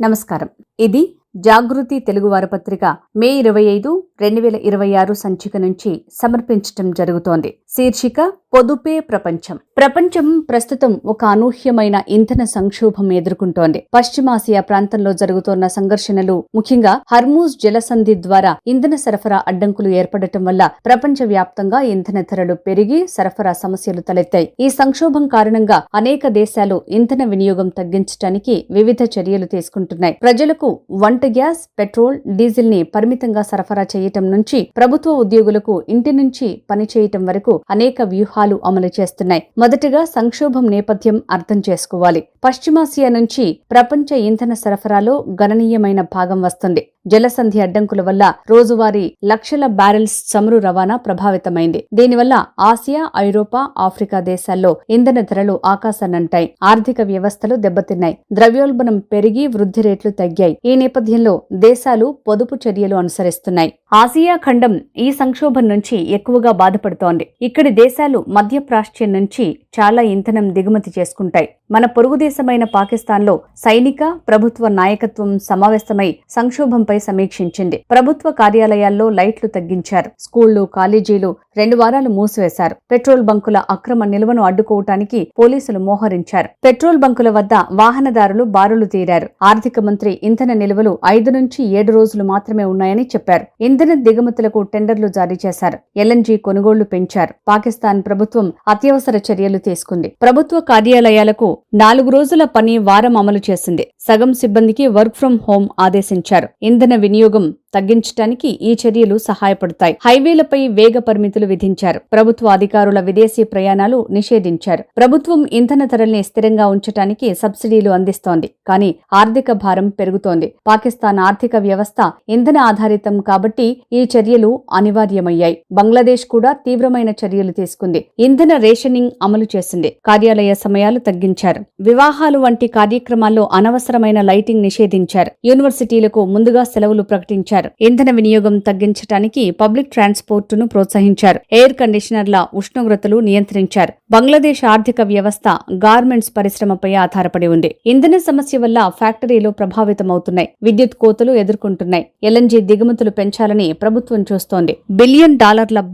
నమస్కారం. ఇది జాగృతి తెలుగు వారపత్రిక మే 25, 2026 సంచిక నుంచి సమర్పించటం జరుగుతోంది. శీర్షిక పొదుపే ప్రపంచం. ప్రపంచం ప్రస్తుతం ఒక అనూహ్యమైన ఇంధన సంక్షోభం ఎదుర్కొంటోంది. పశ్చిమాసియా ప్రాంతంలో జరుగుతోన్న సంఘర్షణలు, ముఖ్యంగా హర్మూజ్ జలసంధి ద్వారా ఇంధన సరఫరా అడ్డంకులు ఏర్పడటం వల్ల ప్రపంచ వ్యాప్తంగా ఇంధన ధరలు పెరిగి సరఫరా సమస్యలు తలెత్తాయి. ఈ సంక్షోభం కారణంగా అనేక దేశాలు ఇంధన వినియోగం తగ్గించడానికి వివిధ చర్యలు తీసుకుంటున్నాయి. ప్రజలకు వంట గ్యాస్, పెట్రోల్, డీజిల్ ని పరిమితంగా సరఫరా చేయటం నుంచి ప్రభుత్వ ఉద్యోగులకు ఇంటి నుంచి పనిచేయటం వరకు అనేక వ్యూహాలు అమలు చేస్తున్నాయి. మొదటగా సంక్షోభం నేపథ్యం అర్థం చేసుకోవాలి. పశ్చిమాసియా నుంచి ప్రపంచ ఇంధన సరఫరాలో గణనీయమైన భాగం వస్తుంది. జలసంధి అడ్డంకుల వల్ల రోజువారీ లక్షల బ్యారెల్స్ చమురు రవాణా ప్రభావితమైంది. దీనివల్ల ఆసియా, ఐరోపా, ఆఫ్రికా దేశాల్లో ఇంధన ధరలు ఆకాశాన్నంటాయి. ఆర్థిక వ్యవస్థలు దెబ్బతిన్నాయి. ద్రవ్యోల్బణం పెరిగి వృద్ధి రేట్లు తగ్గాయి. ఈ నేపథ్యంలో దేశాలు పొదుపు చర్యలు అనుసరిస్తున్నాయి. ఆసియా ఖండం ఈ సంక్షోభం నుంచి ఎక్కువగా బాధపడుతోంది. ఇక్కడి దేశాలు మధ్యప్రాచ్యం నుంచి చాలా ఇంధనం దిగుమతి చేసుకుంటాయి. మన పొరుగు దేశమైన పాకిస్తాన్లో సైనిక, ప్రభుత్వ నాయకత్వం సమావేశమై సంక్షోభంపై సమీక్షించింది. ప్రభుత్వ కార్యాలయాల్లో లైట్లు తగ్గించారు. స్కూళ్లు, కాలేజీలు 2 వారాలు మూసివేశారు. పెట్రోల్ బంకుల అక్రమ నిల్వను అడ్డుకోవటానికి పోలీసులు మోహరించారు. పెట్రోల్ బంకుల వద్ద వాహనదారులు బారులు తీరారు. ఆర్థిక మంత్రి ఇంధన నిల్వలు 5 నుంచి 7 రోజులు మాత్రమే ఉన్నాయని చెప్పారు. ఇంధన దిగుమతులకు టెండర్లు జారీ చేశారు. ఎల్ఎన్జీ కొనుగోళ్లు పెంచారు. పాకిస్తాన్ ప్రభుత్వం అత్యవసర చర్యలు తీసుకుంది. ప్రభుత్వ కార్యాలయాలకు 4 రోజుల పని వారం అమలు చేసింది. సగం సిబ్బందికి వర్క్ ఫ్రం హోం ఆదేశించారు. ఇంధన వినియోగం తగ్గించడానికి ఈ చర్యలు సహాయపడతాయి. హైవేలపై వేగ పరిమితులు విధించారు. ప్రభుత్వ అధికారుల విదేశీ ప్రయాణాలు నిషేధించారు. ప్రభుత్వం ఇంధన ధరల్ని స్థిరంగా ఉంచడానికి సబ్సిడీలు అందిస్తోంది. కానీ ఆర్థిక భారం పెరుగుతోంది. పాకిస్తాన్ ఆర్థిక వ్యవస్థ ఇంధన ఆధారితం కాబట్టి ఈ చర్యలు అనివార్యమయ్యాయి. బంగ్లాదేశ్ కూడా తీవ్రమైన చర్యలు తీసుకుంది. ఇంధన రేషనింగ్ అమలు చేసింది. కార్యాలయ సమయాలు తగ్గించారు. వివాహాలు వంటి కార్యక్రమాల్లో అనవసరమైన లైటింగ్ నిషేధించారు. యూనివర్సిటీలకు ముందుగా సెలవులు ప్రకటించారు. ఇంధన వినియోగం తగ్గించడానికి పబ్లిక్ ట్రాన్స్పోర్టును ప్రోత్సహించారు. ఎయిర్ కండిషనర్ల ఉష్ణోగ్రతలు నియంత్రించారు. బంగ్లాదేశ్ ఆర్థిక వ్యవస్థ గార్మెంట్స్ పరిశ్రమపై ఆధారపడి ఉంది. ఇంధన సమస్య వల్ల ఫ్యాక్టరీలు ప్రభావితమవుతున్నాయి. విద్యుత్ కోతలు ఎదుర్కొంటున్నాయి. ఎల్ఎన్జీ దిగుమతులు పెంచాలని ప్రభుత్వం చూస్తోంది. $1 బిలియన్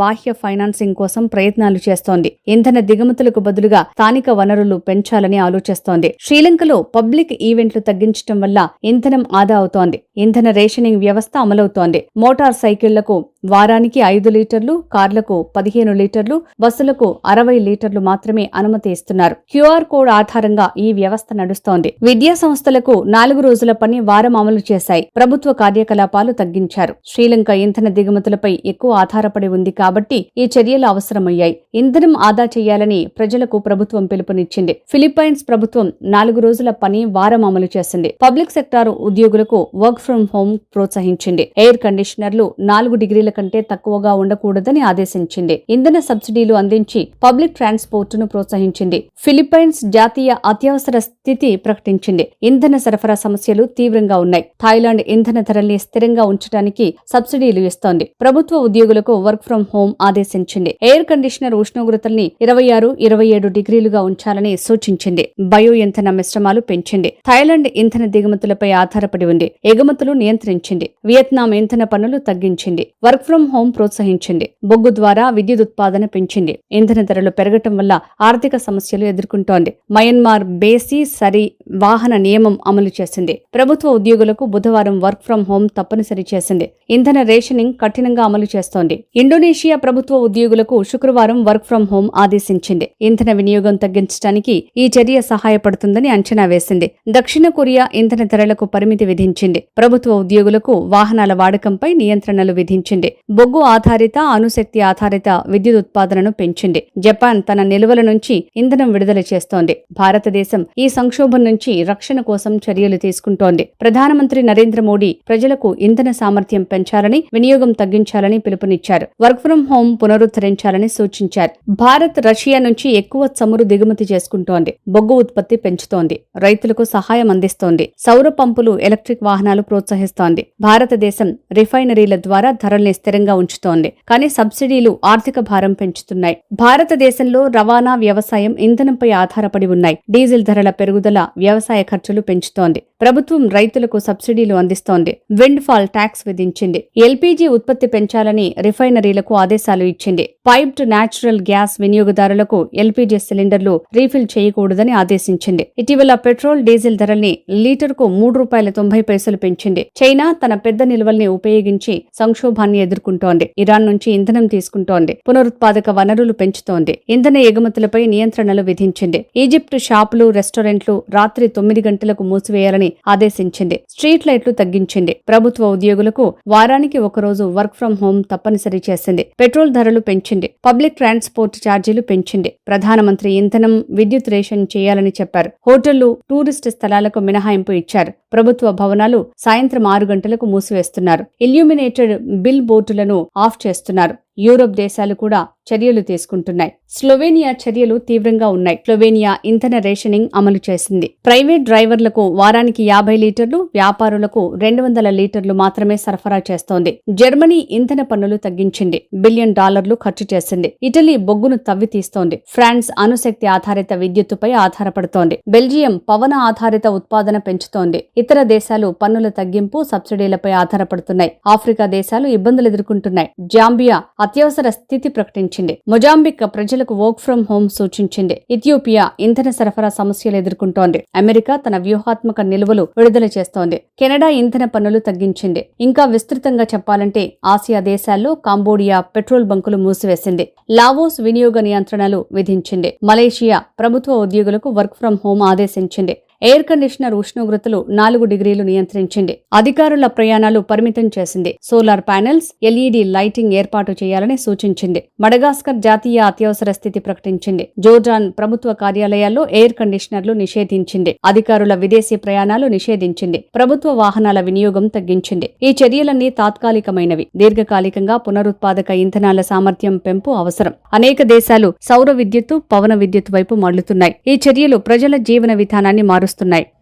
బాహ్య ఫైనాన్సింగ్ కోసం ప్రయత్నాలు చేస్తోంది. ఇంధన దిగుమతులకు బదులుగా స్థానిక వనరులు పెంచాలని ఆలోచిస్తోంది. శ్రీలంకలో పబ్లిక్ ఈవెంట్లు తగ్గించడం వల్ల ఇంధనం ఆదా అవుతోంది. ఇంధన రేషనింగ్ వ్యవస్థ అమలవుతోంది. మోటార్ సైకిళ్లకు వారానికి 5 లీటర్లు, కార్లకు 15 లీటర్లు, బస్సులకు 60 లీటర్లు మాత్రమే అనుమతి ఇస్తున్నారు. క్యూఆర్ కోడ్ ఆధారంగా ఈ వ్యవస్థ నడుస్తోంది. విద్యా సంస్థలకు 4 రోజుల పని వారం అమలు చేశాయి. ప్రభుత్వ కార్యకలాపాలు తగ్గించారు. శ్రీలంక ఇంధన దిగుమతులపై ఎక్కువ ఆధారపడి ఉంది కాబట్టి ఈ చర్యలు అవసరమయ్యాయి. ఇంధనం ఆదా చేయాలని ప్రజలకు ప్రభుత్వం పిలుపునిచ్చింది. ఫిలిప్పైన్స్ ప్రభుత్వం 4 రోజుల పని వారం అమలు చేసింది. పబ్లిక్ సెక్టార్ ఉద్యోగులకు వర్క్ ఫ్రం హోం ప్రోత్సహించింది. ఎయిర్ కండిషనర్లు 4 డిగ్రీల కంటే తక్కువగా ఉండకూడదని ఆదేశించింది. ఇంధన సబ్సిడీలు అందించి పబ్లిక్ ట్రాన్స్పోర్ట్ ను ప్రోత్సహించింది. ఫిలిప్పైన్స్ జాతీయ అత్యవసర స్థితి ప్రకటించింది. ఇంధన సరఫరా సమస్యలు తీవ్రంగా ఉన్నాయి. థాయిలాండ్ ఇంధన ధరల్ని స్థిరంగా ఉంచడానికి సబ్సిడీలు ఇస్తోంది. ప్రభుత్వ ఉద్యోగులకు వర్క్ ఫ్రం హోం ఆదేశించింది. ఎయిర్ కండిషనర్ ఉష్ణోగ్రతల్ని 26, 27 డిగ్రీలుగా ఉంచాలని సూచించింది. బయో ఇంధన మిశ్రమాలు పెంచింది. థాయిలాండ్ ఇంధన దిగుమతులపై ఆధారపడి ఉంది. ఎగుమతులు నియంత్రించింది. వియత్నాం ఇంధన పన్నులు తగ్గించింది. వర్క్ ఫ్రం హోం ప్రోత్సహించింది. బొగ్గు ద్వారా విద్యుత్ ఉత్పాదన పెంచింది. ఇంధన ధరలు పెరగటం వల్ల ఆర్థిక సమస్యలు ఎదుర్కొంటోంది. మయన్మార్ బేసీ సరి వాహన నియమం అమలు చేసింది. ప్రభుత్వ ఉద్యోగులకు బుధవారం వర్క్ ఫ్రం హోం తప్పనిసరి చేసింది. ఇంధన రేషనింగ్ కఠినంగా అమలు చేస్తోంది. ఇండోనేషియా ప్రభుత్వ ఉద్యోగులకు శుక్రవారం వర్క్ ఫ్రం హోం ఆదేశించింది. ఇంధన వినియోగం తగ్గించడానికి ఈ చర్య సహాయపడుతుందని అంచనా వేసింది. దక్షిణ కొరియా ఇంధన ధరలకు పరిమితి విధించింది. ప్రభుత్వ ఉద్యోగులకు వాహనాల వాడకంపై నియంత్రణలు విధించింది. బొగ్గు ఆధారిత, అణుశక్తి ఆధారిత విద్యుత్ ఉత్పాదనను పెంచింది. జపాన్ తన నిల్వల నుంచి ఇంధనం విడుదల చేస్తోంది. భారతదేశం ఈ సంక్షోభం నుంచి రక్షణ కోసం చర్యలు తీసుకుంటోంది. ప్రధానమంత్రి నరేంద్ర మోడీ ప్రజలకు ఇంధన సామర్థ్యం పెంచాలని, వినియోగం తగ్గించాలని పిలుపునిచ్చారు. వర్క్ ఫ్రం హోం పునరుద్ధరించాలని సూచించారు. భారత్ రష్యా నుంచి ఎక్కువ చమురు దిగుమతి చేసుకుంటోంది. బొగ్గు ఉత్పత్తి పెంచుతోంది. రైతులకు సహాయం అందిస్తోంది. సౌర పంపులు, ఎలక్ట్రిక్ వాహనాలు ప్రోత్సహిస్తోంది. భారతదేశం రిఫైనరీల ద్వారా ధరల్ని స్థిరంగా ఉంచుతోంది. కానీ సబ్సిడీలు ఆర్థిక భారం పెంచుతున్నాయి. భారతదేశంలో రవాణా, వ్యవసాయం, ఇంధనంపై ఆధారపడి ఉన్నాయి. డీజిల్ ధరల పెరుగుదల వ్యవసాయ ఖర్చులు పెంచుతోంది. ప్రభుత్వం రైతులకు సబ్సిడీలు అందిస్తోంది. విండ్ ఫాల్ ట్యాక్స్ విధించింది. ఎల్పీజీ ఉత్పత్తి పెంచాలని రిఫైనరీలకు ఆదేశాలు ఇచ్చింది. పైప్డ్ న్యాచురల్ గ్యాస్ వినియోగదారులకు ఎల్పీజీ సిలిండర్లు రీఫిల్ చేయకూడదని ఆదేశించింది. ఇటీవల పెట్రోల్, డీజిల్ ధరల్ని లీటర్కు ₹3.90 పెంచింది. చైనా తన పెద్ద నిల్వల్ని ఉపయోగించి సంక్షోభాన్ని ఎదుర్కొంటోంది. ఇరాన్ నుంచి ఇంధనం తీసుకుంటోంది. పునరుత్పాదక వనరులు పెంచుతోంది. ఇంధన ఎగుమతులపై నియంత్రణలు విధించింది. ఈజిప్ట్ షాపులు, రెస్టారెంట్లు రాత్రి 9 గంటలకు మూసివేయాలని ఆదేశించింది. స్ట్రీట్ లైట్లు తగ్గించింది. ప్రభుత్వ ఉద్యోగులకు వారానికి ఒకరోజు వర్క్ ఫ్రం హోం తప్పనిసరి చేసింది. పెట్రోల్ ధరలు పెంచింది. పబ్లిక్ ట్రాన్స్పోర్ట్ ఛార్జీలు పెంచింది. ప్రధానమంత్రి ఇంధనం, విద్యుత్ రేషన్ చేయాలని చెప్పారు. హోటళ్లు, టూరిస్ట్ స్థలాలకు మినహాయింపు ఇచ్చారు. ప్రభుత్వ భవనాలు సాయంత్రం 6 గంటలకు మూసివేస్తున్నారు. ఇల్యూమినేటెడ్ బిల్ బోర్డులను ఆఫ్ చేస్తున్నారు. యూరోప్ దేశాలు కూడా చర్యలు తీసుకుంటున్నాయి. స్లోవేనియా చర్యలు తీవ్రంగా ఉన్నాయి. స్లోవేనియా ఇంధన రేషనింగ్ అమలు చేసింది. ప్రైవేట్ డ్రైవర్లకు వారానికి 50 లీటర్లు, వ్యాపారులకు 200 లీటర్లు మాత్రమే సరఫరా చేస్తోంది. జర్మనీ ఇంధన పన్నులు తగ్గించింది. $1 బిలియన్ ఖర్చు చేసింది. ఇటలీ బొగ్గును తవ్వి తీస్తోంది. ఫ్రాన్స్ అణుశక్తి ఆధారిత విద్యుత్తుపై ఆధారపడుతోంది. బెల్జియం పవన ఆధారిత ఉత్పాదన పెంచుతోంది. ఇతర దేశాలు పన్నుల తగ్గింపు, సబ్సిడీలపై ఆధారపడుతున్నాయి. ఆఫ్రికా దేశాలు ఇబ్బందులు ఎదుర్కొంటున్నాయి. జాంబియా అత్యవసర స్థితి ప్రకటించింది. మొజాంబిక్ ప్రజలకు వర్క్ ఫ్రం హోం సూచించింది. ఇథియోపియా ఇంధన సరఫరా సమస్యలు ఎదుర్కొంటోంది. అమెరికా తన వ్యూహాత్మక నిల్వలు విడుదల చేస్తోంది. కెనడా ఇంధన పన్నులు తగ్గించింది. ఇంకా విస్తృతంగా చెప్పాలంటే ఆసియా దేశాల్లో కాంబోడియా పెట్రోల్ బంకులు మూసివేసింది. లావోస్ వినియోగ నియంత్రణలు విధించింది. మలేషియా ప్రభుత్వ ఉద్యోగులకు వర్క్ ఫ్రం హోం ఆదేశించింది. ఎయిర్ కండిషనర్ ఉష్ణోగ్రతలు 4 డిగ్రీలు నియంత్రించింది. అధికారుల ప్రయాణాలు పరిమితం చేసింది. సోలార్ ప్యానెల్స్, ఎల్ఈడీ లైటింగ్ ఏర్పాటు చేయాలని సూచించింది. మడగాస్కర్ జాతీయ అత్యవసర స్థితి ప్రకటించింది. జోర్డాన్ ప్రభుత్వ కార్యాలయాల్లో ఎయిర్ కండిషనర్లు నిషేధించింది. అధికారుల విదేశీ ప్రయాణాలు నిషేధించింది. ప్రభుత్వ వాహనాల వినియోగం తగ్గించింది. ఈ చర్యలన్నీ తాత్కాలికమైనవి. దీర్ఘకాలికంగా పునరుత్పాదక ఇంధనాల సామర్థ్యం పెంపు అవసరం. అనేక దేశాలు సౌర విద్యుత్తు, పవన విద్యుత్ వైపు మళ్లుతున్నాయి. ఈ చర్యలు ప్రజల జీవన విధానాన్ని మారుస్తున్నాయి.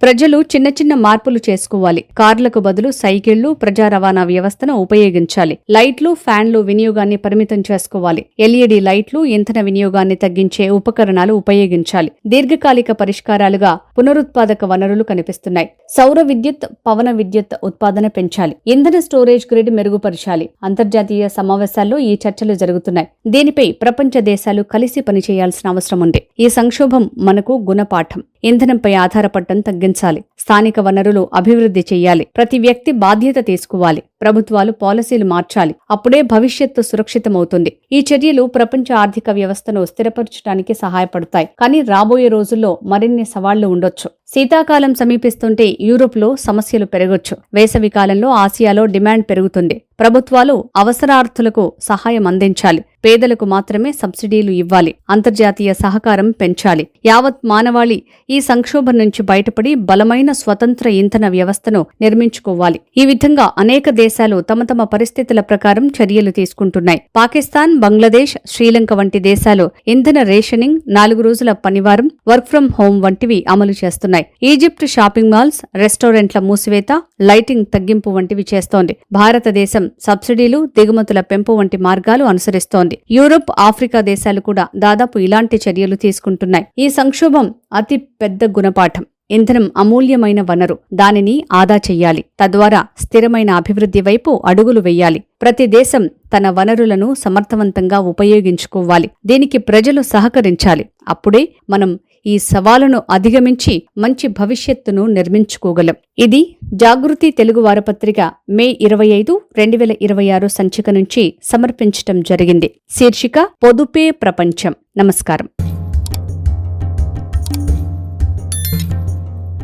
ప్రజలు చిన్న చిన్న మార్పులు చేసుకోవాలి. కార్లకు బదులు సైకిళ్లు, ప్రజా రవాణా వ్యవస్థను ఉపయోగించాలి. లైట్లు, ఫ్యాన్లు వినియోగాన్ని పరిమితం చేసుకోవాలి. ఎల్ఈడీ లైట్లు, ఇంధన వినియోగాన్ని తగ్గించే ఉపకరణాలు ఉపయోగించాలి. దీర్ఘకాలిక పరిష్కారాలుగా పునరుత్పాదక వనరులు కనిపిస్తున్నాయి. సౌర విద్యుత్, పవన విద్యుత్ ఉత్పాదన పెంచాలి. ఇంధన స్టోరేజ్ గ్రిడ్ మెరుగుపరచాలి. అంతర్జాతీయ సమావేశాల్లో ఈ చర్చలు జరుగుతున్నాయి. దీనిపై ప్రపంచ దేశాలు కలిసి పనిచేయాల్సిన అవసరం ఉంది. ఈ సంక్షోభం మనకు గుణపాఠం. ఇంధనంపై ఆధారపడటం తగ్గించాలి. స్థానిక వనరులు అభివృద్ధి చేయాలి. ప్రతి వ్యక్తి బాధ్యత తీసుకోవాలి. ప్రభుత్వాలు పాలసీలు మార్చాలి. అప్పుడే భవిష్యత్తు సురక్షితమవుతుంది. ఈ చర్యలు ప్రపంచ ఆర్థిక వ్యవస్థను స్థిరపరచడానికి సహాయపడతాయి. కానీ రాబోయే రోజుల్లో మరిన్ని సవాళ్లు ఉండొచ్చు. శీతాకాలం సమీపిస్తుంటే యూరోప్లో సమస్యలు పెరగొచ్చు. వేసవి కాలంలో ఆసియాలో డిమాండ్ పెరుగుతుంది. ప్రభుత్వాలు అవసరార్థులకు సహాయం అందించాలి. పేదలకు మాత్రమే సబ్సిడీలు ఇవ్వాలి. అంతర్జాతీయ సహకారం పెంచాలి. యావత్ మానవాళి ఈ సంక్షోభం నుంచి బయటపడి బలమైన స్వతంత్ర ఇంధన వ్యవస్థను నిర్మించుకోవాలి. ఈ విధంగా అనేక దేశాలు తమ తమ పరిస్థితుల ప్రకారం చర్యలు తీసుకుంటున్నాయి. పాకిస్తాన్, బంగ్లాదేశ్, శ్రీలంక వంటి దేశాలు ఇంధన రేషనింగ్, 4 రోజుల పనివారం, వర్క్ ఫ్రం హోం వంటివి అమలు చేస్తున్నాయి. ఈజిప్ట్ షాపింగ్ మాల్స్, రెస్టారెంట్ల మూసివేత, లైటింగ్ తగ్గింపు వంటివి చేస్తోంది. భారతదేశం సబ్సిడీలు, దిగుమతుల పెంపు వంటి మార్గాలు అనుసరిస్తోంది. యూరోప్, ఆఫ్రికా దేశాలు కూడా దాదాపు ఇలాంటి చర్యలు తీసుకుంటున్నాయి. ఈ సంక్షోభం అతి పెద్ద గుణపాఠం. ఇంధనం అమూల్యమైన వనరు. దానిని ఆదా చెయ్యాలి. తద్వారా స్థిరమైన అభివృద్ధి వైపు అడుగులు వెయ్యాలి. ప్రతి దేశం తన వనరులను సమర్థవంతంగా ఉపయోగించుకోవాలి. దీనికి ప్రజలు సహకరించాలి. అప్పుడే మనం ఈ సవాలును అధిగమించి మంచి భవిష్యత్తును నిర్మించుకోగలం. ఇది జాగృతి తెలుగు వారపత్రిక మే 25, 2026 సంచిక నుంచి సమర్పించటం జరిగింది. శీర్షిక పొదుపే ప్రపంచం. నమస్కారం.